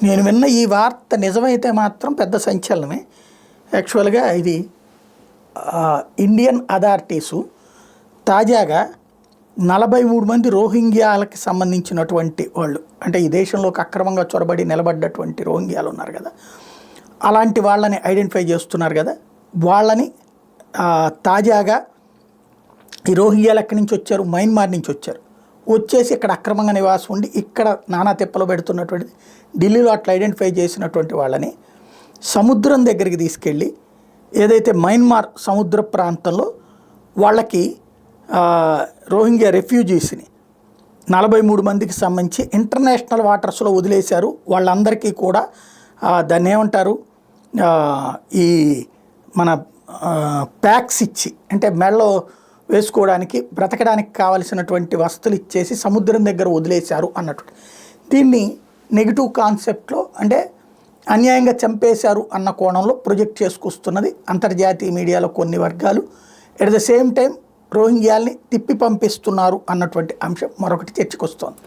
నేను విన్న ఈ వార్త నిజమైతే మాత్రం పెద్ద సంచలనమే. యాక్చువల్గా ఇది ఇండియన్ అథారిటీసు తాజాగా 43 మంది రోహింగ్యాలకి సంబంధించినటువంటి వాళ్ళు, అంటే ఈ దేశంలోకి అక్రమంగా చొరబడి నిలబడ్డటువంటి రోహింగ్యాలు ఉన్నారు కదా, అలాంటి వాళ్ళని ఐడెంటిఫై చేస్తున్నారు కదా. వాళ్ళని తాజాగా ఈ రోహింగ్యాలు ఎక్కడి నుంచి వచ్చారు, మయన్మార్ నుంచి వచ్చారు, వచ్చేసి ఇక్కడ అక్రమంగా నివాసం ఉండి ఇక్కడ నానా తిప్పలు పెడుతున్నటువంటిది. ఢిల్లీలో అట్లా ఐడెంటిఫై చేసినటువంటి వాళ్ళని సముద్రం దగ్గరికి తీసుకెళ్ళి ఏదైతే మయన్మార్ సముద్ర ప్రాంతంలో వాళ్ళకి రోహింగ్యా రెఫ్యూజీస్ని 43 మందికి సంబంధించి ఇంటర్నేషనల్ వాటర్స్లో వదిలేశారు. వాళ్ళందరికీ కూడా దాన్ని ఏమంటారు, ఈ మన ప్యాక్స్ ఇచ్చి, అంటే మెడలో వేసుకోవడానికి బ్రతకడానికి కావలసినటువంటి వస్తువులు ఇచ్చేసి సముద్రం దగ్గర వదిలేశారు అన్నట్టు. దీన్ని నెగిటివ్ కాన్సెప్ట్లో, అంటే అన్యాయంగా చంపేశారు అన్న కోణంలో ప్రొజెక్ట్ చేసుకొస్తున్నది అంతర్జాతీయ మీడియాలో కొన్ని వర్గాలు. ఎట్ ద సేమ్ టైం రోహింగ్యాల్ని తిప్పి పంపిస్తున్నారు అన్నటువంటి అంశం మరొకటి చర్చకొస్తోంది.